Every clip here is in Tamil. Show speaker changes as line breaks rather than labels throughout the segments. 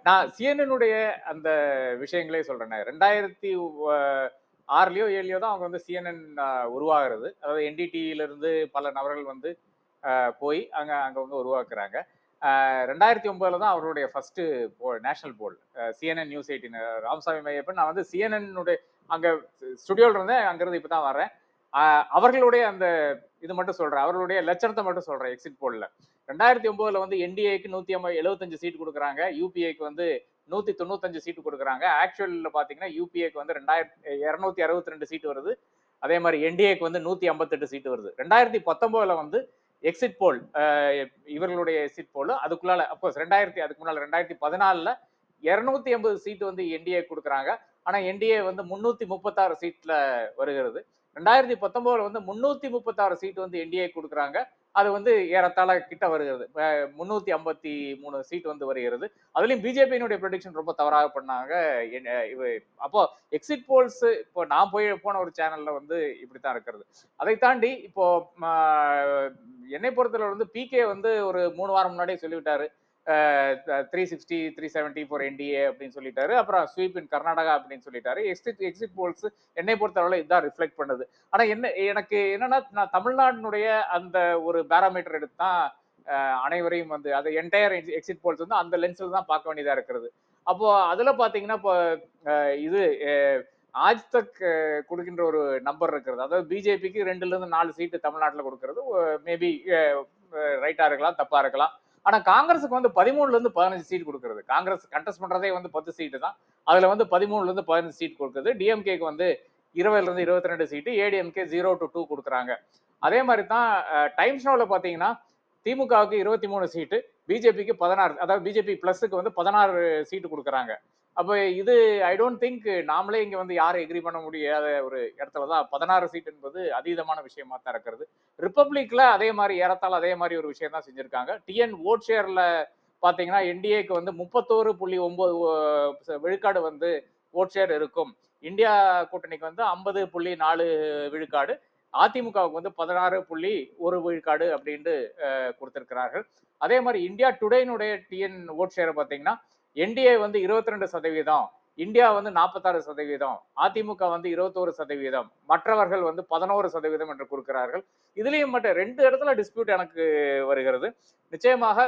நான் சிஎன்என்னுடைய அந்த விஷயங்களே சொல்றேன். 2006லயோ 7லயோ தான் அவங்க வந்து சிஎன்என் உருவாகிறது. அதாவது என்டிடியில இருந்து பல நபர்கள் வந்து போய் அங்க அங்க வந்து உருவாக்குறாங்க. 2009ல தான் அவருடைய first national board CNN news 18 Ramasamy Maiyappan. நான் வந்து சிஎன்என் அங்க ஸ்டுடியோல இருந்தேன், அங்கிருந்து இப்பதான் வரேன். அவர்களுடைய அந்த இது மட்டும் சொல்றேன், அவர்களுடைய லட்சணத்தை மட்டும் சொல்றேன். எக்ஸிட் போல்ல 2009ல வந்து என்டிஏக்கு 175 சீட் கொடுக்குறாங்க, யூபிஏக்கு வந்து 195 சீட்டு கொடுக்குறாங்க. ஆக்சுவல்ல பாத்தீங்கன்னா யூபிஏக்கு வந்து 262 சீட் வருது. அதே மாதிரி என்டிஏக்கு வந்து 158 சீட் வருது. 2019ல வந்து எக்ஸிட் போல் இவர்களுடைய எக்ஸிட் போல் அதுக்குள்ளால அப்கோர்ஸ் அதுக்கு முன்னால 2014ல 280 சீட் வந்து என்டிஏ கொடுக்குறாங்க. ஆனா என்டிஏ வந்து 336 சீட்ல வருகிறது. 2019ல வந்து 336 சீட் வந்து என்டிஏ கொடுக்குறாங்க. அது வந்து ஏறத்தாழ கிட்ட வருகிறது. 353 சீட் வந்து வருகிறது. அதுலயும் பிஜேபியினுடைய ப்ரெடிக்ஷன் ரொம்ப தவறாக பண்ணாங்க. அப்போ எக்ஸிட் போல்ஸ் இப்போ நான் போன ஒரு சேனல்ல வந்து இப்படித்தான் இருக்கிறது. அதை தாண்டி இப்போ என்னை பொறுத்தவரை வந்து பிகே வந்து ஒரு 3 வாரம் முன்னாடியே சொல்லிவிட்டாரு. 360 370 ஃபார் என்டிஏ அப்படின்னு சொல்லிட்டாரு. அப்புறம் ஸ்வீப் இன் கர்நாடகா அப்படின்னு சொல்லிட்டாரு. எக்ஸிட் போல்ஸ் என்னை பொறுத்தவரை இதுதான் ரிஃப்ளெக்ட் பண்ணுது. ஆனா எனக்கு என்னன்னா, நான் தமிழ்நாட்டினுடைய அந்த ஒரு பேராமீட்டர் எடுத்து தான் அனைவரையும் வந்து அது என்டையர் எக்ஸிட் போல்ஸ் வந்து அந்த லென்ஸ்ல தான் பார்க்க வேண்டியதா இருக்கிறது. அப்போ அதுல பாத்தீங்கன்னா இப்போ இது ஆஜ் தக் கொடுக்கின்ற ஒரு நம்பர் இருக்கிறது. அதாவது பிஜேபிக்கு 2ல இருந்து 4 சீட்டு தமிழ்நாட்டில் கொடுக்கிறது மேபி ரைட்டா இருக்கலாம், தப்பா இருக்கலாம். ஆனா காங்கிரஸுக்கு வந்து 13ல இருந்து 15 சீட் கொடுக்கிறது. காங்கிரஸ் கண்டெஸ்ட் பண்றதே வந்து 10 சீட்டு தான். அதுல வந்து 13ல இருந்து 15 சீட் கொடுக்குது. டிஎம்கேக்கு வந்து 20ல இருந்து 22 சீட்டு, ஏடிஎம்கே 0 to 2 கொடுக்குறாங்க. அதே மாதிரி தான் டைம்ஸ் நோல பாத்தீங்கன்னா திமுகவுக்கு 23 சீட்டு, பிஜேபிக்கு 16, அதாவது பிஜேபி பிளஸுக்கு வந்து 16 சீட்டு கொடுக்குறாங்க. அப்ப இது ஐ டோன்ட் திங்க் நாமளே இங்க வந்து யாரும் எக்ரி பண்ண முடியாத ஒரு இடத்துலதான் 16 சீட் என்பது அதீதமான விஷயமா தான் இருக்கிறது. ரிப்பப்ளிக்ல அதே மாதிரி ஏறத்தாழ அதே மாதிரி ஒரு விஷயம் தான் செஞ்சிருக்காங்க. டிஎன் ஓட் ஷேர்ல பாத்தீங்கன்னா என்டிஏக்கு வந்து 31.9 விழுக்காடு வந்து ஓட் ஷேர் இருக்கும். இந்தியா கூட்டணிக்கு வந்து 50.4 விழுக்காடு, அதிமுகவுக்கு வந்து 16.1 விழுக்காடு அப்படின்னு கொடுத்திருக்கிறார்கள். அதே மாதிரி இந்தியா டுடேனுடைய டிஎன் ஓட் ஷேர் பாத்தீங்கன்னா என்டிஏ வந்து 22%, இந்தியா வந்து 46%, அதிமுக வந்து 21%, மற்றவர்கள் வந்து 11% என்று கொடுக்கிறார்கள். இதுலயும் மட்டும் 2 இடத்துல டிஸ்பியூட் எனக்கு வருகிறது. நிச்சயமாக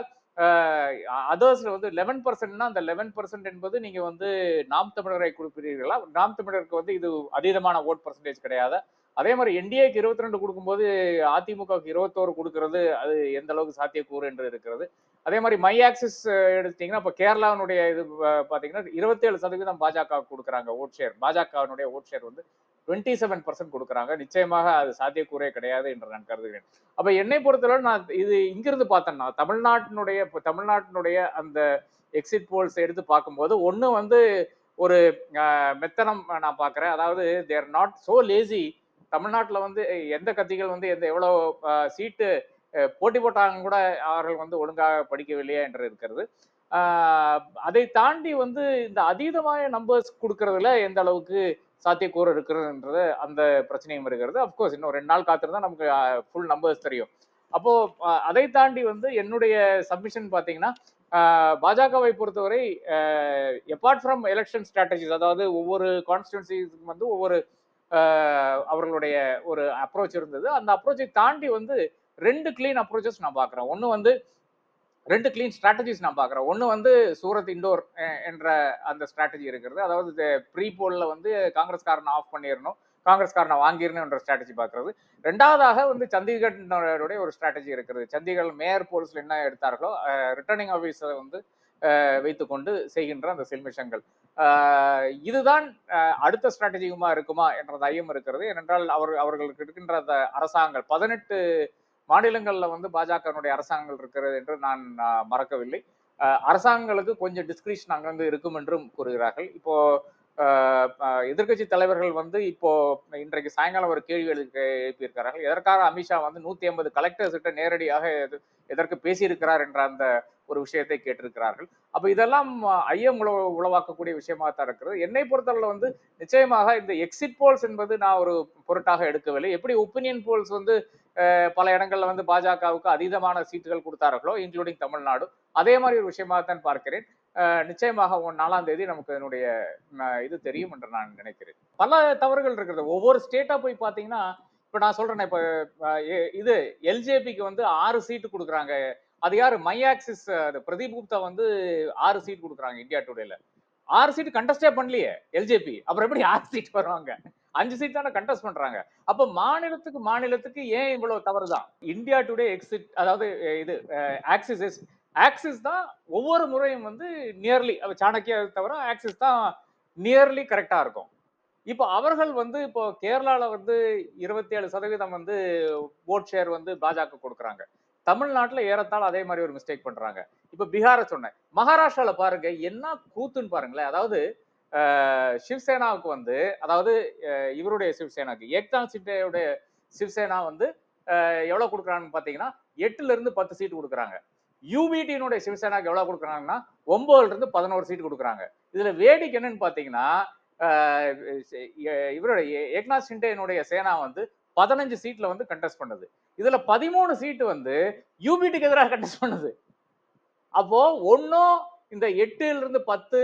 அதர்ஸ்ல வந்து 11%னா அந்த 11% என்பது நீங்க வந்து நாம் தமிழரை குறிப்பிடுறீர்களா? நாம் தமிழருக்கு வந்து இது அதீதமான ஓட் பர்சன்டேஜ் கிடையாது. அதே மாதிரி என்டிஏக்கு 22 கொடுக்கும்போது அதிமுகவுக்கு 21 கொடுக்கிறது அது எந்த அளவுக்கு சாத்தியக்கூறு என்று இருக்கிறது. அதே மாதிரி மை ஆக்சிஸ் எடுத்தீங்கன்னா இப்ப கேரளாவுடைய இது பாத்தீங்கன்னா 27% பாஜக கொடுக்குறாங்க ஓட் ஷேர். பாஜகவினுடைய ஓட் ஷேர் வந்து 27% கொடுக்குறாங்க. நிச்சயமாக அது சாத்தியக்கூறே கிடையாது என்று நான் கருதுகிறேன். அப்ப என்னை பொறுத்தவரை நான் இது இங்கிருந்து பார்த்தேன்னா தமிழ்நாட்டினுடைய அந்த எக்ஸிட் போல்ஸ் எடுத்து பார்க்கும்போது ஒண்ணு வந்து ஒரு மெத்தனம் நான் பாக்குறேன். அதாவது தேர் நாட் சோ லேசி. தமிழ்நாட்டுல வந்து எந்த கட்சிகள் வந்து எவ்வளவு சீட்டு போட்டி போட்டாங்க கூட அவர்கள் வந்து ஒழுங்காக படிக்கவில்லையா என்று இருக்கிறது. அதை தாண்டி வந்து இந்த அதீதமான நம்பர்ஸ் கொடுக்கறதுல எந்த அளவுக்கு சாத்தியக்கூறு இருக்கிறதுன்றது அந்த பிரச்சனையும் இருக்கிறது. அப்கோர்ஸ் இன்னும் 2 நாள் காத்திருந்தா நமக்கு ஃபுல் நம்பர்ஸ் தெரியும். அப்போ அதை தாண்டி வந்து என்னுடைய சப்மிஷன் பாத்தீங்கன்னா பாஜகவை பொறுத்தவரை அபார்ட் ஃப்ரம் எலெக்ஷன் ஸ்ட்ராட்டஜிஸ், அதாவது ஒவ்வொரு கான்ஸ்டிடுவன்சிக்கும் வந்து ஒவ்வொரு அவர்களுடைய ஒரு அப்ரோச் இருந்தது. அந்த அப்ரோச்சை தாண்டி வந்து 2 கிளீன் அப்ரோச்சஸ் நான் பாக்குறேன். ஒன்னு வந்து 2 கிளீன் ஸ்ட்ராட்டஜிஸ் நான் பாக்குறேன். ஒன்னு வந்து சூரத் இண்டோர் என்ற அந்த ஸ்ட்ராட்டஜி இருக்கிறது. அதாவது ப்ரீ போல்ல வந்து காங்கிரஸ்காரனை ஆஃப் பண்ணிடணும், காங்கிரஸ்காரனை வாங்கிடணும் என்ற ஸ்ட்ராட்டஜி பாக்குறது. ரெண்டாவதாக வந்து சண்டிகருடைய ஒரு ஸ்ட்ராட்டஜி இருக்கிறது. சண்டிகர் மேயர் போல்ஸ்ல என்ன எடுத்தார்களோ ரிட்டர்னிங் ஆபீஸரை வந்து வைத்துக்கொண்டு செய்கின்ற அந்த செல்மிஷங்கள், இதுதான் அடுத்த ஸ்ட்ராட்டஜியுமா இருக்குமா என்ற ஐயம் இருக்கிறது. ஏனென்றால் அவர்களுக்கு இருக்கின்ற அந்த அரசாங்கம் 18 மாநிலங்கள்ல வந்து பாஜகனுடைய அரசாங்கங்கள் இருக்கிறது என்று நான் மறக்கவில்லை. அரசாங்கங்களுக்கு கொஞ்சம் டிஸ்கிரிப்ஷன் அங்கிருந்து இருக்கும் என்றும் கூறுகிறார்கள். இப்போ எதிர்கட்சி தலைவர்கள் வந்து இப்போ இன்றைக்கு சாயங்காலம் ஒரு கேள்வி எழுப்பியிருக்கிறார்கள். எதற்காக அமித்ஷா வந்து 150 கலெக்டர்ஸ் கிட்ட நேரடியாக எதற்கு பேசியிருக்கிறார் என்ற அந்த ஒரு விஷயத்தை கேட்டிருக்கிறார்கள். அப்ப இதெல்லாம் ஐயம் உளவாக்கக்கூடிய விஷயமா தான் இருக்கிறது. என்னை பொறுத்தவரை வந்து நிச்சயமாக இந்த எக்ஸிட் போல்ஸ் என்பது நான் ஒரு பொருட்டாக எடுக்கவில்லை. எப்படி ஒப்பீனியன் போல்ஸ் வந்து பல இடங்கள்ல வந்து பாஜகவுக்கு அதீதமான சீட்டுகள் கொடுத்தார்களோ இன்க்ளூடிங் தமிழ்நாடு, அதே மாதிரி ஒரு விஷயமாக தான் பார்க்கிறேன். நிச்சயமாக 4ஆம் தேதி நமக்கு இதனுடைய இது தெரியும் என்று நான் நினைக்கிறேன். பல தவறுகள் இருக்கிறது. ஒவ்வொரு ஸ்டேட்டா போய் பாத்தீங்கன்னா, இப்ப நான் சொல்றேன், இப்ப இது எல்ஜேபிக்கு வந்து 6 சீட்டு கொடுக்குறாங்க. அது யாரு, மை ஆக்சிஸ் பிரதீப் குப்தா வந்து 6 சீட் கொடுக்குறாங்க இந்தியா டுடேல. 6 சீட் கண்டஸ்டே பண்ணலையே எல்ஜேபி. அப்புறம் எப்படி 6 சீட் வருவாங்க? 5 சீட் தானே கண்டஸ்ட் பண்றாங்க. அப்ப மாநிலத்துக்கு ஏன் இவ்வளவு தவறுதான்? இந்தியா டுடே எக்ஸிட், அதாவது இது ஆக்சிஸ் ஆக்சிஸ் தான் ஒவ்வொரு முறையும் வந்து நியர்லி, சாணக்கியா தவிர ஆக்சிஸ் தான் நியர்லி கரெக்டா இருக்கும். இப்போ அவர்கள் வந்து இப்போ கேரளால வந்து 27% வந்து ஓட் ஷேர் வந்து பாஜக கொடுக்குறாங்க. தமிழ்நாட்டுல ஏறத்தாழ அதே மாதிரி ஒரு மிஸ்டேக் பண்றாங்க. இப்ப பீகார சொன்னேன். மகாராஷ்டிரால பாருங்க என்ன கூத்துன்னு பாருங்களேன். அதாவது சிவசேனாவுக்கு வந்து, அதாவது இவருடைய சிவசேனாக்கு, ஏக்நாத் ஷிண்டேவுடைய சிவசேனா வந்து எவ்வளவு கொடுக்குறாங்கன்னு பாத்தீங்கன்னா 8ல இருந்து 10 சீட் கொடுக்குறாங்க. யூபிடியினுடைய சிவசேனாக்கு எவ்வளவு கொடுக்குறாங்கன்னா 9ல இருந்து 11 சீட் கொடுக்குறாங்க. இதுல வேடிக்கை என்னன்னு பாத்தீங்கன்னா, இவருடைய ஏக்நாத் ஷிண்டேனுடைய சேனா வந்து 15 சீட்ல வந்து கண்டெஸ்ட் பண்ணுது. இதுல 13 சீட் வந்து யூபிடிக்கு எதிராக கண்டெஸ்ட் பண்ணுது. அப்போ ஒன்னும் இந்த 8ல இருந்து 10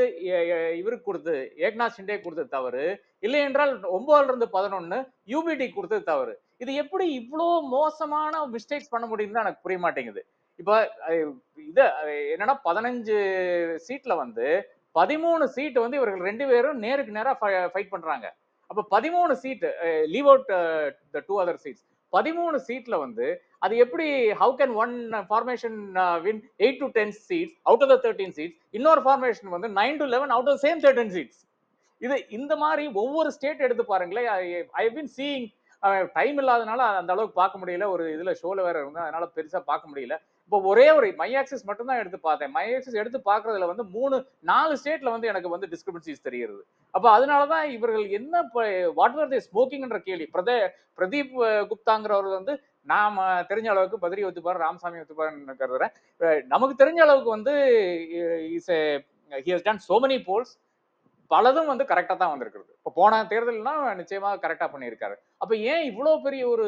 இவருக்கு கொடுத்து ஏக்நாத் ஷிண்டே கொடுத்தது தவறு, இல்லை என்றால் 9ல இருந்து 11 யூபிடி கொடுத்தது தவறு. இது எப்படி இவ்வளோ மோசமான மிஸ்டேக்ஸ் பண்ண முடியும்னு எனக்கு புரிய மாட்டேங்குது. இப்ப இது என்னன்னா 15 சீட்ல வந்து 13 சீட் வந்து இவர்கள் 2 பேரும் நேருக்கு நேரா ஃபைட் பண்றாங்க. அப்ப 13 seat, leave out the 2 other seats. 13 சீட்ல வந்து அது எப்படி, how can one formation win 8 to 10 seats out of the 13 seats, இன்னொரு ஃபார்மேஷன் வந்து 9 to 11 out of same 13 seats. இது இந்த மாதிரி ஒவ்வொரு ஸ்டேட் எடுத்து பாருங்களேன். ஐ பீன் சீயிங், டைம் இல்லாதனால அந்த அளவுக்கு பார்க்க முடியல, ஒரு இதுல ஷோல வேற இருந்தா அதனால பெருசா பார்க்க முடியல. இப்போ ஒரே ஒரு மை ஆக்சிஸ் மட்டும் தான் எடுத்து பார்த்தேன். மை ஆக்சிஸ் எடுத்து பார்க்கறதுல வந்து 4 ஸ்டேட்ல வந்து எனக்கு வந்து டிஸ்கிரிபன்சிஸ் தெரியுது. அப்ப அதனாலதான் இவர்கள் என்ன, வாட் ஆர் தே ஸ்மோக்கிங்ன்ற கேள்வி. பிரதீப் குப்தாங்கிறவர் வந்து நாம தெரிஞ்ச அளவுக்கு பத்ரி ஒத்துப்பாரு, ராமசாமி ஒத்துப்பாருன்னு கருதுறேன். நமக்கு தெரிஞ்ச அளவுக்கு வந்து he has done so many polls, பலதும் வந்து கரெக்டா தான் வந்திருக்கிறது. இப்போ போன தேர்தல்னா நிச்சயமா கரெக்டா பண்ணியிருக்காரு. அப்ப ஏன் இவ்வளவு பெரிய ஒரு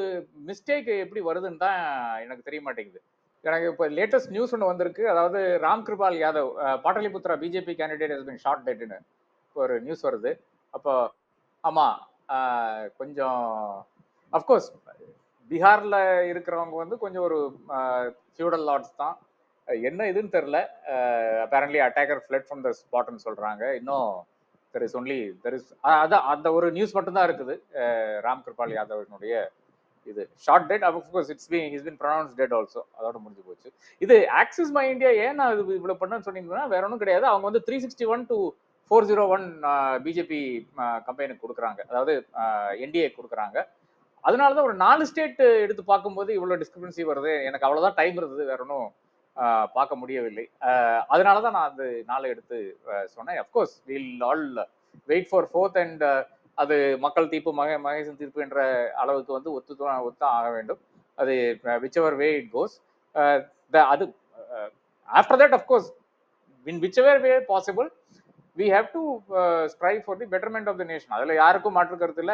மிஸ்டேக் எப்படி வருதுன்னு தான் எனக்கு தெரிய மாட்டேங்குது. எனக்கு இப்போ லேட்டஸ்ட் நியூஸ் ஒன்று வந்திருக்கு. அதாவது Ram Kripal Yadav, Pataliputra BJP candidate has been shot டெட்னு ஒரு நியூஸ் வருது. அப்போ ஆமா, கொஞ்சம் அஃப்கோர்ஸ் பீகார்ல இருக்கிறவங்க வந்து கொஞ்சம் ஒரு ஃபியூடல் லார்ட்ஸ் தான். என்ன இதுன்னு தெரியல. Apparently attacker fled from the ஸ்பாட்னு சொல்றாங்க. இன்னும் தெர் இஸ் ஒன்லி அதான் அந்த ஒரு நியூஸ் மட்டும் தான் இருக்குது. ராம் கிருபால் யாதவனுடைய இது shot dead. Of course his been pronounced dead also. அதோட முடிஞ்சு போச்சு. இது ஆக்சிஸ் மை இந்தியா ஏன் நான் இது இவ்வளவு பண்ணேன்னு சொன்னீங்கன்னா வேற ஒன்றும் கிடையாது. அவங்க வந்து 361 to 401 பிஜேபி கம்பெனிக்கு கொடுக்குறாங்க, அதாவது என்டிஏ கொடுக்குறாங்க. அதனாலதான் ஒரு 4 ஸ்டேட் எடுத்து பார்க்கும்போது இவ்வளவு டிஸ்கிரிபன்சி வருது. எனக்கு அவ்வளவுதான் டைம் இருந்தது, வேற ஒன்றும் பார்க்க முடியவில்லை. அதனாலதான் நான் அந்த 4 எடுத்து சொன்னேன். Of course will all wait for 4th and அது மக்கள் தீர்ப்பு, மகேசன் தீர்ப்பு என்ற அளவுக்கு வந்து ஒத்து ஆக வேண்டும். அது whichever way it goes, அது after that of course in whichever way possible we have to strive for the betterment of the nation. அதுல யாருக்கும் மாற்று கருத்து இல்ல.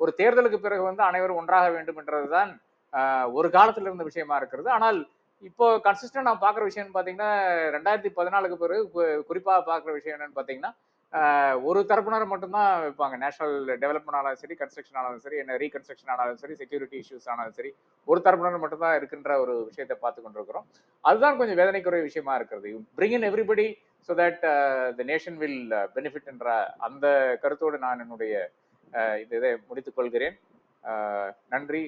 ஒரு தேர்தலுக்கு பிறகு வந்து அனைவரும் ஒன்றாக வேண்டும் என்றதுதான் ஒரு காலத்துல இருந்த விஷயமா இருக்கிறது. ஆனால் இப்போ கன்சிஸ்டன்ட் நான் பாக்குற விஷயம் பாத்தீங்கன்னா 2014க்கு பிறகு குறிப்பா பாக்குற விஷயம் என்னன்னு பாத்தீங்கன்னா, ஒரு தரப்பினர் மட்டும்தான் வைப்பாங்க. நேஷனல் டெவலப்மெண்ட் ஆனாலும் சரி, கன்ஸ்ட்ரக்ஷன் ஆனாலும் சரி, என்ன ரீகன்ஸ்ட்ரக்ஷன் ஆனாலும் சரி, செக்யூரிட்டி இஷ்யூஸ் ஆனாலும் சரி, ஒரு தரப்பினர் மட்டும்தான் இருக்கின்ற ஒரு விஷயத்தை பார்த்து கொண்டிருக்கிறோம். அதுதான் கொஞ்சம் வேதனைக்குரிய விஷயமா இருக்கிறது. Bring in everybody so that the nation will benefit என்ற அந்த கருத்தோடு நான் என்னுடைய இதை முடித்துக் கொள்கிறேன். நன்றி.